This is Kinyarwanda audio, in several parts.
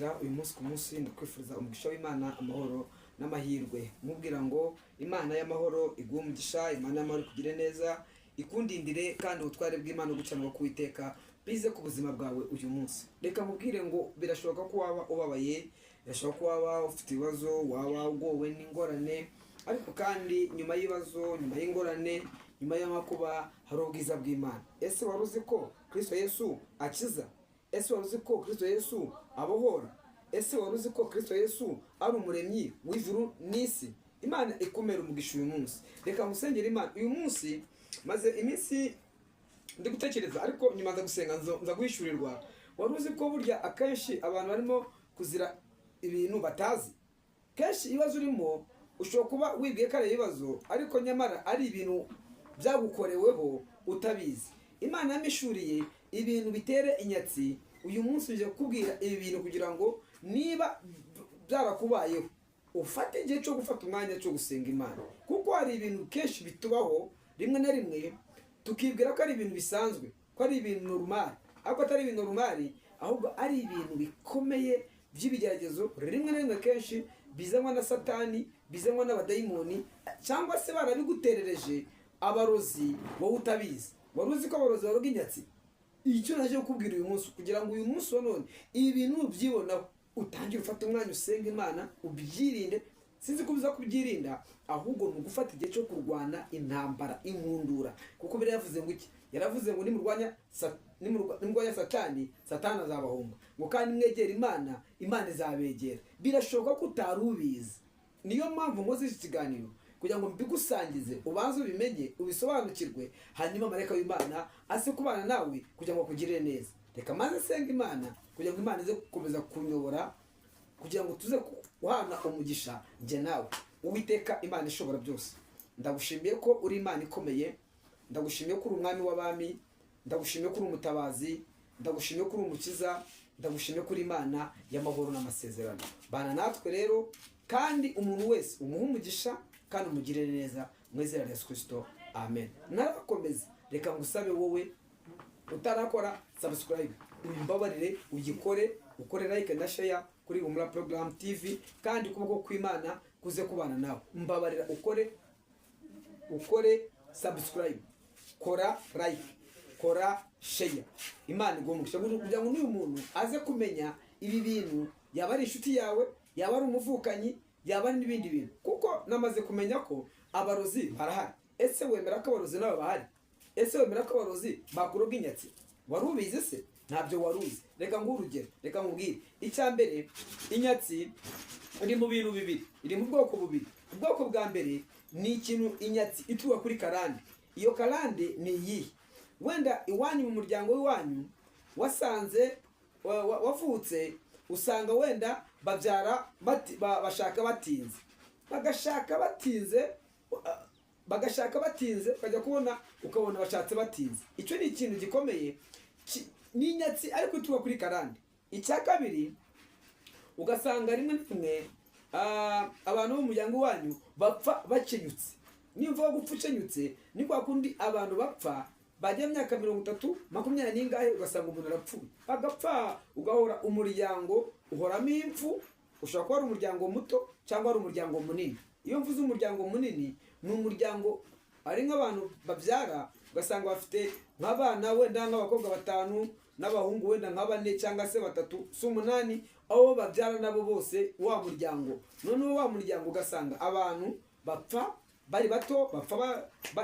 kuganira uyu munsi ku munsi ndakwifuriza umugisha w'Imana, amahoro n'amahirwe. Mubwira ngo Imana y'amahoro iguhe umugisha, Imana y'amahoro ikugire neza, ikundindire kandi ubutware bw'Imana gucanwa kuwiteka bize ku buzima bwawe uyu munsi. Reka mubwire ngo birashoboka ko waba ubabaye, birashoboka ko waba ufite ibibazo, waba ugowe n'ingorane, ariko kandi nyuma y'ibibazo, nyuma y'ingorane, nyuma y'amakuba hari ubwiza bw'Imana. Ese wari uzi ko Kristo Yesu akiza? Ese wari uzi ko Kristo Yesu abohora? Ese wari uzi ko Kristo Yesu ari umuremyi w'ijuru n'isi? Imana ikumera umugisha uyu munsi. Reka musengere Imana uyu munsi. Maze iminsi ndi gutekereza, ariko nyuma nza gusenga nza guhishurirwa. Wari uzi ko burya akenshi abantu barimo kuzira ibintu batazi? Kenshi ibibazo urimo ushobora kuba wibwiye ko ari ibibazo, ariko nyamara ari ibintu byagukoreweho utabizi. Imana yamishuriye ibintu bitere inyatsi. Uyu munsi uje kukubwira ibi bintu kugira ngo niba byarakubayeho ufate igihe cyo gufata umwanya cyo gusenga Imana, kuko hari ibintu kenshi bitubaho rimwe na rimwe tukibwira ko ari ibintu bisanzwe, ko ari ibintu normal, ariko atari ibintu normal, ahubwo ari ibintu bikomeye by'ibigeragezo. Rimwe na rimwe kenshi bizanwa na Satani, bizanwa n'abadayimoni, cyangwa se barabiguterereje abarozi wowe utabizi. Wari uzi ko abarozi baroga inyatsi? Icyo naje kukubwira uyu munsi kugira ngo uyu munsi none ibi bintu ubyibonaho utangire ufata umwanya usenga Imana, ubyirinde. Sinzi ko biza kubyirinda, ahubwo ni ugufata igihe cyo kurwana intambara, inkundura, kuko biri yavuze ngo iki? Yaravuze ngo nimurwanya Satani, Satani azabahomba, ngo kandi mwegera Imana, Imana izabegera. Birashoboka ko utari ubizi. Niyo mpamvu nkoze iki kiganiro kugira ngo mbigusangize, ubanze ubimenye, ubisobanukirwe, hanyuma marayika w'Imana aze kubana nawe kugira ngo akugirire neza. Reka maze senga Imana kugira ngo Imana ize gukomeza kunyobora, kugira ngo tuze guhana umugisha njye nawe. Uwiteka Imana ishobora byose, ndagushimiye ko uri Imana ikomeye, ndagushimiye ko uri umwami w'abami, ndagushimiye ko uri umutabazi, ndagushimiye ko uri umukiza, ndagushimiye ko uri Imana y'amahoro n'amasezerano. Bana natwe rero, kandi umuntu wese umuhe umugisha kandi umugirire neza mu izina rya Yesu Kristo, amen. Narakomeza, reka ngusabe wowe utarakora subscribe, umbabarire ugikore, ukore like na share kuri Umva Program TV, kandi ukuboko kw'Imana kuze kubana nawe. Mbabarira ukore subscribe, kora like, kora share. Imana igomba kugira ngo n'uyu muntu aze kumenya ibi bintu, yaba ari inshuti yawe, yaba ari umuvukanyi, yaba ari n'ibindi bintu, kuko namaze kumenya ko abarozi barahari. Ese wemera ko abarozi nabo bahari? Ese wemera ko abarozi bakuroga inyatsi? Wari ubizi se? Ntabyo wari uzi. Reka nguhe urugero, reka nkubwire. Icya mbere, inyatsi iri mu bintu bibiri, iri mu bwoko bubiri. Ubwoko bwa mbere ni ikintu inyatsi ituruka kuri karande. Iyo karande ni iyi. Wenda iwanyu mu muryango w'iwanyu wasanze wavutse, usanga wenda babyara bashaka batinze, bagashaka batinze, ukajya ukabona bashatse batinze. Icyo ni ikintu gikomeye, ni inyatsi ariko ituruka kuri karande. Icya kabiri, ugasanga rimwe na rimwe abantu bo mu muryango wanyu bapfa bakenyutse. Nimva gupfa ukenyutse ni kwa kundi abantu bapfa bajya myaka 30, 20 n'ingahe, ugasanga umuntu arapfuye, agapfa, ugahora umuryango uhoramo impfu. Ushobora kuba ari umuryango muto cyangwa ari umuryango munini. Iyo mvuze umuryango munini, ni umuryango ari nk'abantu babyara, ugasanga bafite nk'abana wenda nk'abakobwa 5 n'abahungu wenda nka 4 cyangwa se 3, si 8, abo babyara nabo bose wa muryango. Noneho wa muryango ugasanga abantu bapfa bari bato,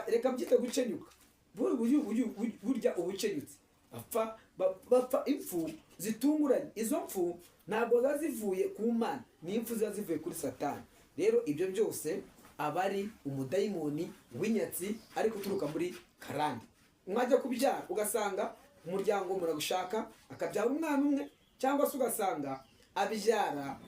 reka byite gucenyuka. Burya ubukenyutse bapfa impfu zitunguranye. Izo mpfu ntabwo zazivuye ku Mana, ni impfu zazivuye kuri Satani. Rero ibyo byose aba ari umudayimoni w'inyatsi ariko uturuka muri karande. Mwajya kubyara ugasanga umuryango muragushaka akabyara umwana umwe, cyangwa se ugasanga abyara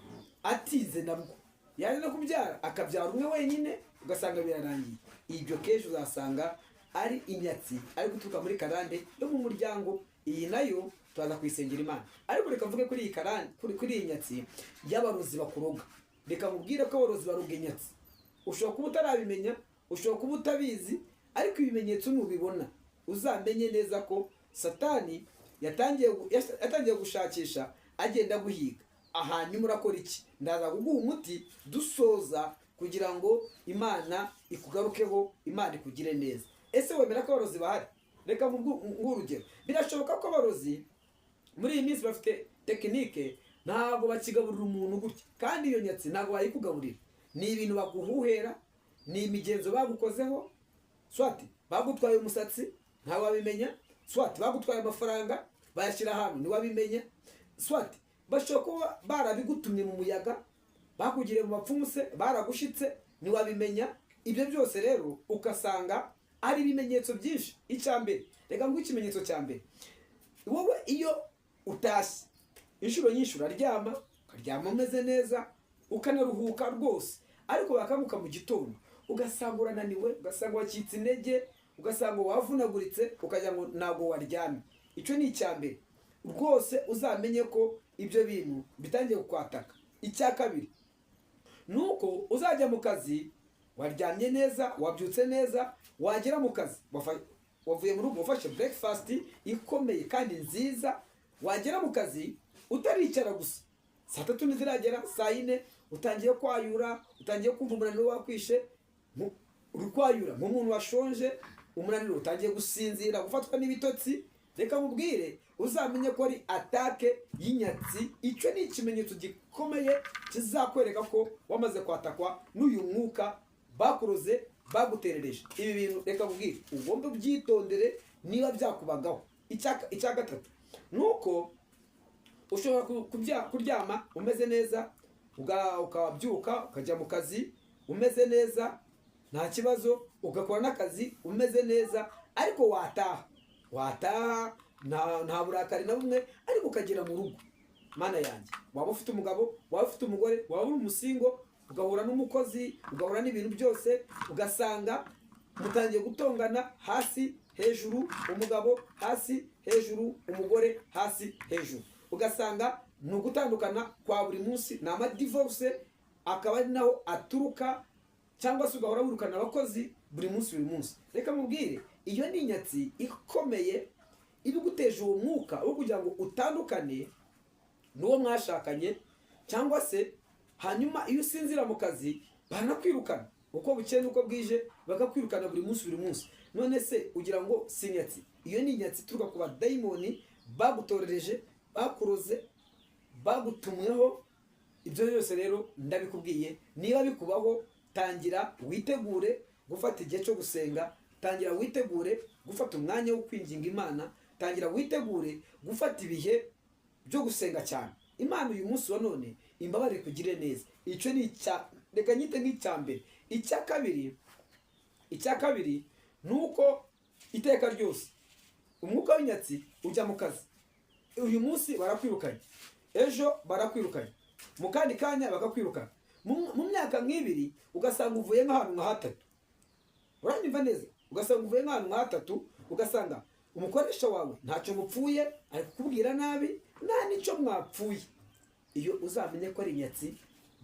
atize nabwo, yaje no kubyara akabyara umwe wenyine, ugasanga birarangiye. Ibyo kenshi uzasanga ari inyatsi ariko uturuka muri karande yo mu muryango. Iyi nayo tuza kwisengera Imana. Ariko reka mvuge kuri iyi karande, kuri iyi nyatsi y'abarozi bakuroga. Reka mubwire ko abarozi baroga inyatsi. Ushobora kuba utarabimenya, ushobora kuba utabizi, ariko ibimenyetso nubibona uzamenye neza ko Satani yatangiye gushakisha, agenda guhiga. hanyuma urakora iki? Ndaza kuguha umuti dusoza kugira ngo Imana ikugarukeho, Imana ikugire neza. Ese wemera ko abarozi bahari? Reka ngurugero, birashoboka ko abarozi muri iyi minsi bafite tekinike, ntabwo bakigaburira umuntu gutya, kandi iyo nyatsi ntabwo bayikugaburira. Ni ibintu baguhuhera, ni imigenzo bagukozeho, swati bagutwaye umusatsi ntawe wabimenya, swati bagutwaye amafaranga bayashyira ahantu ntiwabimenya, swati bashobora kuba barabigutumye mu muyaga, bakugiriye mu bapfumu se, baragushitse ntiwabimenya. Ibyo byose rero ugasanga ari ibimenyetso byinshi. Icyambere, reka ngo ikimenyetso cya mbere, wowe iyo utashye inshuro nyinshi uraryama, ukaryama umeze neza, ukanaruhuka rwose, ariko bakamuka mu gitondo ugasanga urananiwe, ugasanga wacitse intege, ugasanga wavunaguritse, ukajya ngo ntabwo waryamye. Icyo ni icyambere rwose, uzamenye ko ibyo bintu bitangiye kukwataka. Icya kabiri nuko uzajya mu kazi waryamye neza, wabyutse neza, wagera mu kazi wavuye mu rugo ufashe breakfast ikomeye kandi nziza, wagera mu kazi utaricara gusa, saa 3 ntiziragera, saa 4 utangiye kwayura, utangiye kumva umunaniro wakwishe, uri kwayura nk'umuntu washonje, umunaniro utangiye gusinzira, gufatwa n'ibitotsi. Reka mubwire, uzamenye ko ari atake y'inyatsi. Icyo ni ikimenyetso gikomeye kizakwereka ko wamaze kwatakwa n'uyu mwuka bakuroze, baguterereje. Ibi bintu reka mubwire ugomba byitondere niba byakubagaho. Icya gatatu nuko ushobora kuryama umeze neza, ukabyuka ukajya mu kazi umeze neza nta kibazo, ugakora n'akazi umeze neza, ariko wataha nta burakari na bumwe, ariko ukagera mu rugo, mana yanjye, waba ufite umugabo, waba ufite umugore, waba uri umusingo, ugahura n'umukozi, ugahura n'ibintu byose, ugasanga mutangiye gutongana hasi hejuru, umugabo hasi hejuru, umugore hasi hejuru, ugasanga ni ugutandukana kwa buri munsi, ni amadivorce, akaba ari naho aturuka, cyangwa se ugahora wirukana abakozi buri munsi. Reka mubwire, iyo ni inyatsi ikomeye ibiguteje uwo mwuka wo kugira ngo utandukane n'uwo mwashakanye, cyangwa se hanyuma iyo usinzira mu kazi banakwirukana, uko bukeye n'uko bwije bakakwirukana buri munsi. None se ugira ngo si inyatsi? Iyo ni inyatsi ituruka ku badayimoni bagutorereje, bakuroze, bagutumweho. Ibyo byose rero ndabikubwiye, niba bikubaho, tangira witegure gufata igihe cyo gusenga, tangira witegure gufata umwanya wo kwinginga Imana, tangira witegure gufata ibihe byo gusenga cyane. Imana uyu munsi wa none imbabarire kugire neza. Icyo ni reka nyite nk'icyambere. Icya kabiri nuko iteka ryose umwuka w'inyatsi ujya mu kazi. Uyu munsi barakwirukanye, ejo barakwirukanye, mu kandi kanya bagakwirukana, mu myaka nk'ibiri ugasanga uvuye nk'ahantu nka hatatu. Uranyumva neza? Ugasanga uvuye nk'ahantu nka hatatu, ugasanga umukoresha wawe ntacyo mupfuye, ari kukubwira nabi, nta n'icyo mwapfuye. Iyo uzamenye ko ari inyatsi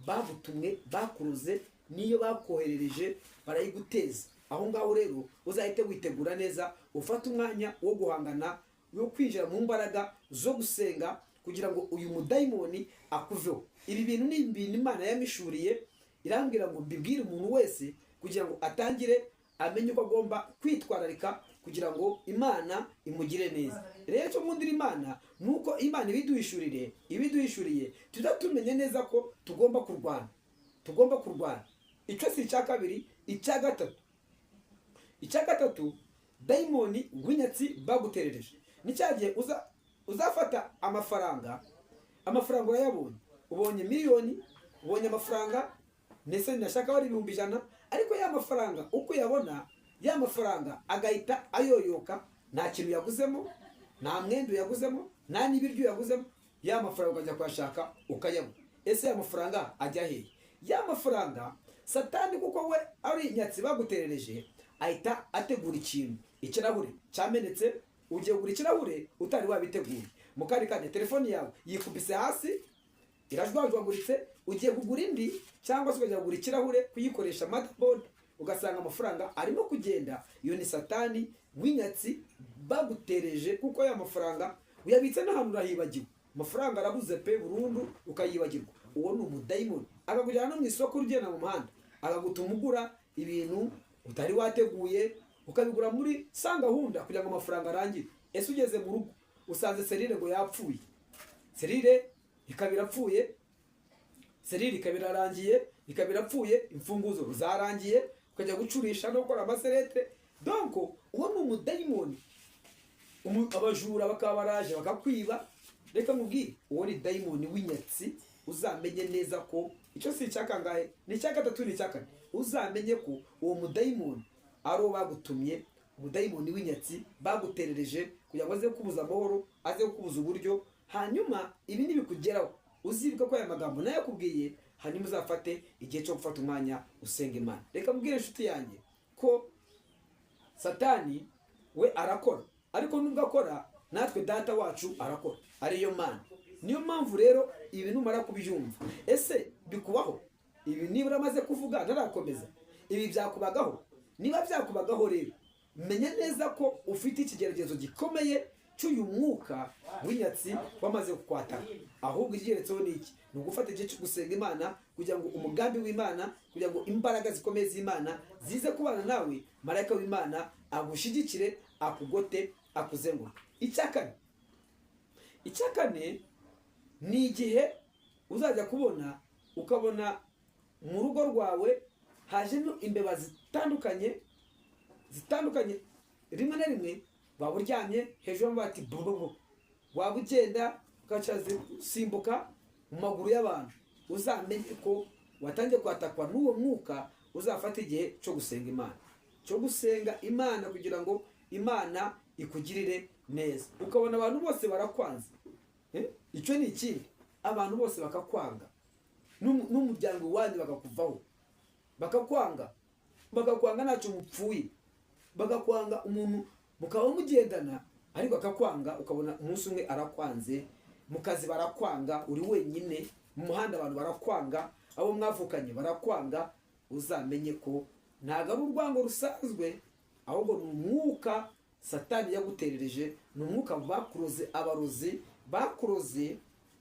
bagutumwe, bakuruze, niyo bakoherereje barayiguteza. Aho ngaho rero uzahite witegura neza, ufata umwanya wo guhangana, wo kwinjira mu mbaraga zo gusenga kugira ngo uyu mudayimoni akuveho. Ibi bintu ni ibintu Imana yamishuriye, irambwira ngo mbibwire umuntu wese kugira ngo atangire amenye uko agomba kwitwararika kugira ngo Imana imugire neza. Rero cyo mundira Imana nuko Imana ibiduhishuriye tudatumenye neza ko tugomba kurwana. Icyo si icya kabiri. Icya gatatu dayimoni w'inyatsi baguterereje. Ni cyagiye uzafata amafaranga urayabonye, ubonye miliyoni, ubonye amafaranga ndetse ndashaka bari 100,000, ariko ya mafaranga uko yabona, ya mafaranga agahita ayoyoka, nta kintu yaguzemo, nta mwendo yaguzemo, nta n'ibiryo yaguzemo, ya mafaranga ukajya kwashaka ukayabona. Ese ya mafaranga ajya hehe? Ya mafaranga Satani kuko we ari inyatsi baguterereje, ahita ategura ikintu, ikirahure cyamenetse, ugiye kugura ikirahure utari wabiteguye, mu kandi kanya telefoni yawe yikubise hasi, irajwajwaguritse, ugiye kugura indi, cyangwa se ukajya kugura ikirahure kuyikoresha motherboard, ugasanga amafaranga arimo kugenda. Iyo ni Satani w'inyatsi bagutereje, kuko ya mafaranga uyabitse n'ahantu urahibagiwe, amafaranga arabuze pe burundu ukayibagirwa, uwo ni umudayimoni. Akakujyana no mu isoko ugenda mu muhanda, akagutuma ugura ibintu utari wateguye, ukabigura muri sangahunda kugira ngo amafaranga arangire. Ese ugeze mu rugo usanze serire ngo yapfuye, serire ikaba irapfuye, serire ikaba irarangiye, ikaba irapfuye, imfunguzo zarangiye, ukajya gucurisha no gukora amaserete. Donc uwo ni umudayimoni. Abajura bakaba baraje bakakwiba. Reka mubwire, uwo ni dayimoni w'inyatsi. Uzamenye neza ko icyo si icyakangahe, ni icya gatatu, ni icya kane. Uzamenye ko uwo mudayimoni ari uwo bagutumye, umudayimoni w'inyatsi baguterereje kugira ngo aze kubuza amahoro, aze kubuza uburyo. Hanyuma ibi nibikugeraho uzibuka ko aya magambo nayo yakubwiye, hanyuma uzafate igihe cyo gufata umwanya usenga Imana. Reka mubwire inshuti yanjye ko Satani we arakora, ariko nubwo akora natwe data wacu arakora, ariyo Mana. Niyo mpamvu rero ibi numara kubyumva, ese bikubaho ibi niba uramaze kuvuga ntarakomeza, ibi byakubagaho. Niba byakubagaho rero menya neza ko ufite ikigeragezo gikomeye cy'uyu mwuka w'inyatsi wamaze kukwataka. Ahubwo ikigeretseho ni iki? Ni ugufata igihe cyo gusenga Imana kugira ngo umugambi w'Imana, kugira ngo imbaraga zikomeye z'Imana zize kubana nawe, marayika w'Imana agushyigikire, akugote, akuzenguruke. Icya kane ni igihe uzajya kubona ukabona mu rugo rwawe hajemo imbeba zitandukanye, rimwe na rimwe waba uryamye hejuru y'amabati, waba ugenda ugacaza usimbuka mu maguru y'abantu. Uzamenye ko watangiye kwatakwa n'uwo mwuka. Uzafata igihe cyo gusenga Imana, cyo gusenga Imana kugira ngo Imana ikugirire neza. Ukabona abantu bose barakwanze, icyo ni ikindi, abantu bose bakakwanga, n'umuryango wanyu bakakuvaho, bakakwanga ntacyo mupfuye, bagakwanga umuntu mukaba mugendana ariko akakwanga. Ukabona umunsi umwe arakwanze, mu kazi barakwanga, uri wenyine mu muhanda abantu barakwanga, abo mwavukanye barakwanga. Uzamenye ko ntabwo ari urwango rusanzwe, ahubwo ni umwuka Satani yaguterereje, ni umwuka bakuroze, abarozi bakuroze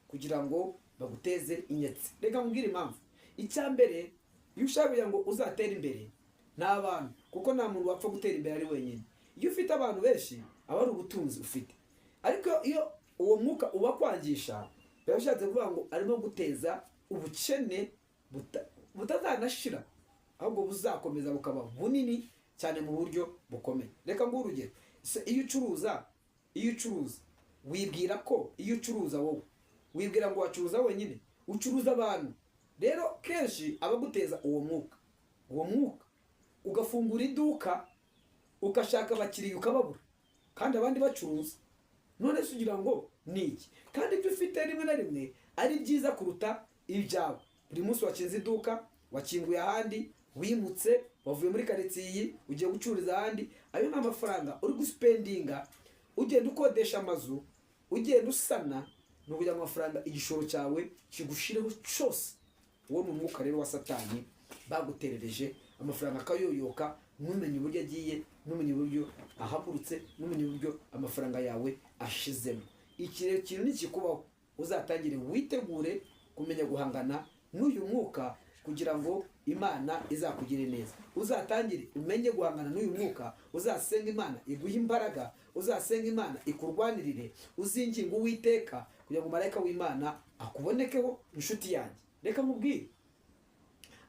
kugira ngo baguteze inyatsi. Reka mubwire impamvu. Icya mbere, iyo ushaka kugira ngo uzatere imbere n'abantu, kuko nta muntu wapfa gutera imbere ari wenyine. Iyo ufite abantu benshi aba ari ubutunzi ufite, ariko iyo uwo mwuka ubakwangisha, biba bishatse kuvuga ngo arimo guteza ubukene butazanashira, ahubwo buzakomeza bukaba bunini cyane mu buryo bukomeye. Reka nguhe urugero. Iyo ucuruza wibwira ko iyo ucuruza wowe wibwira ngo wacuruza wenyine, ucuruza abantu. Rero kenshi abaguteza uwo mwuka, ugafungura iduka ugashaka abakiriya ukababura, kandi abandi bacuruza. None se ugira ngo ni iki? Kandi ibyo ufite rimwe na rimwe ari byiza kuruta ibyawe. Buri munsi wakinze iduka, wakinguye ahandi, wimutse, wavuye muri karitsiye ugiye gucururiza ahandi. Ayo ni amafaranga uri gusipendinga, ugenda ukodesha amazu, ugenda usana, ni ukugira ngo amafaranga igishoro cyawe kigushireho cyose. Uwo ni umwuka rero wa Satani baguterereje, amafaranga akayoyoka, ntumenye uburyo agiye, ntumenye uburyo ahagurutse, ntumenye uburyo amafaranga yawe ashizemo. Iki kintu nikikubaho, uzatangire witegure kumenya guhangana n'uyu mwuka kugira ngo Imana izakugire neza. Uzatangire umenye guhangana n'uyu mwuka, uzasenga Imana iguhe imbaraga, uzasenga Imana ikurwanirire, uzinginga Uwiteka kugira ngo marayika w'Imana akubonekeho. Inshuti yanjye, reka mubwire,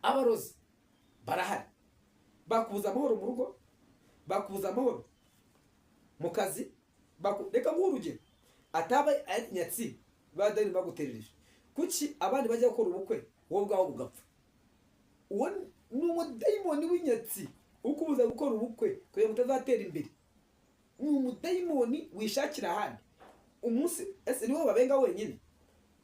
abarozi barahari, bakubuza amahoro mu rugo, bakubuza amahoro mu kazi. Reka nguhe urugero, ataba inyatsi badani baguterereje, kuki abandi bajya gukora ubukwe wowe ubwaho bugapfa? Uwo ni umudayimoni w'inyatsi ukubuza gukora ubukwe kugira ngo utazatera imbere. Ni umudayimoni wishakira ahandi. Umunsi ese niwo babenga wenyine,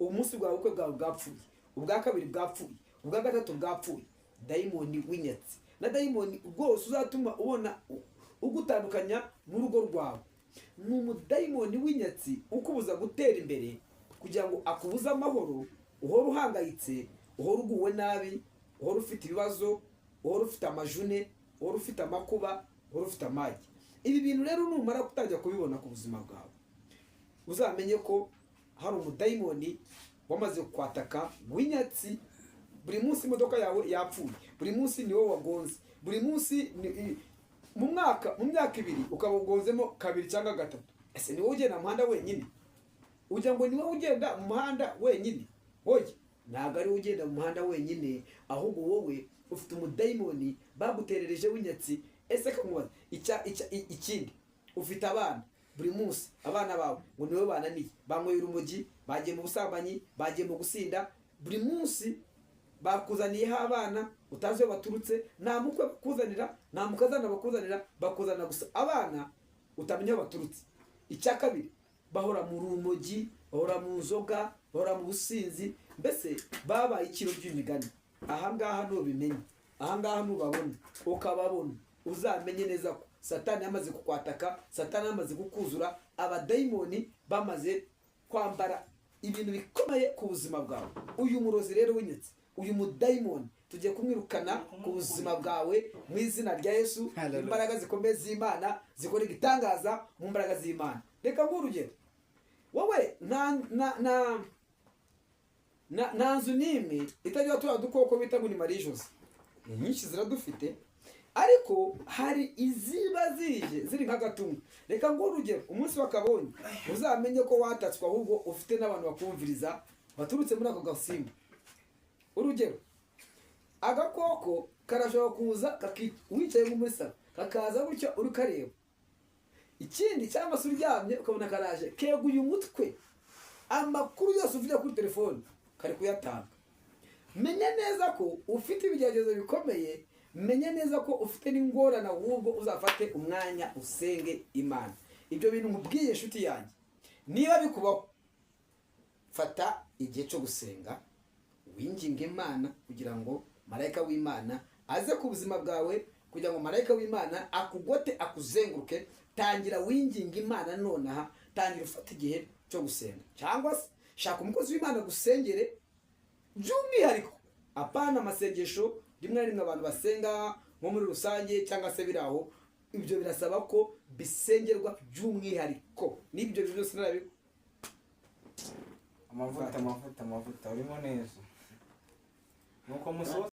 umunsi bwawe ubukwe bwawe bwapfuye, ubwa kabiri bwapfuye, ubwa gatatu bwapfuye. Dayimoni w'inyatsi na dayimoni rwose uzatuma ubona ugutandukanya n'urugo rwawe. Ni umudayimoni w'inyatsi ukubuza gutera imbere kugira ngo akubuze amahoro. Uhora uhangayitse, uhora uguwe nabi, uhora ufite ibibazo, uhora ufite amajune, uhora ufite amakuba, uhora ufite amage. Ibi bintu rero numara kutajya kubibona ku buzima bwawe, uzamenye ko hari umudayimoni wamaze kwataka w'inyatsi. Buri munsi imodoka yawe yapfuye, buri munsi ni wowe wagonze, buri munsi mu myaka 2 ukaba ugonzemo 2 cyangwa 3. Ese ni wowe ugenda mu muhanda wenyine? Ujya ngo ni wowe ugenda mu muhanda wenyine? Oya, ntabwo ari ugenda mu muhanda wenyine, ahubwo wowe ufite umudayimoni baguterereje w'inyatsi. Ese kamubaza ikindi, ufite abana, buri munsi abana bawe ngo niwe bananiye, banyweye urumogi, bagiye mu busambanyi, bagiye mu gusinda, buri munsi bakuzaniyeho abana utazi iyo baturutse, nta mukwe bakuzanira, nta mukazana bakuzanira, bakuzana gusa abana utamenya aho baturutse. Icya kabiri, bahora mu rumogi, bahora mu nzoga, bahora mu businzi, mbese babaye ikiro by'imigani. Ahangaha nubimenye, ahangaha nubabona ukababona, uzamenye neza ko Satani yamaze kukwataka, Satani yamaze kukuzura, abadayimoni bamaze kwambara ibintu bikomeye ku buzima bwawe. Uyu murozi rero w'inyatsi, uyu mudayimoni tugiye kumwirukana ku buzima bwawe mu izina rya Yesu. Imbaraga zikomeye z'Imana zikora igitangaza mu mbaraga z'Imana. Reka ngurugero, wowe nta nzu n'imwe itagira turiya dukoko bita ngo ni marijosi. Nyinshi ziradufite, ariko hari iziba zije ziri nk'agatumwa. Reka ngurugero, umunsi wakabonye uzamenye ko watatswe, ahubwo ufite n'abantu bakumviriza baturutse muri ako gasimba. Urugero, agakoko karashobora kuza wicaye muri salo, kakaza gutyo uri kareba. Ikindi cyangwa se uryamye ukabona karaje keguye umutwe, amakuru yose ufite kuri telefone kari kuyatanga. Menya neza ko ufite ibigeragezo bikomeye, menya neza ko ufite n'ingorane, ahubwo uzafate umwanya usenge Imana. Ibyo bintu nkubwiye inshuti yanjye, niba bikubaho, fata igihe cyo gusenga, winginge Imana kugira ngo marayika w'Imana aze ku buzima bwawe, kugira ngo marayika w'Imana akugote, akuzenguruke. Tangira winginge Imana nonaha, tangira ufata igihe cyo gusenga, cyangwa se shaka umukozi w'Imana gusengere by'umwihariko. Apana amasengesho rimwe na rimwe abantu basenga nko muri rusange cyangwa se biraho. Ibyo birasaba ko bisengerwa by'umwihariko. N'ibyo byose narabi amavuta urimo neza nuko musoza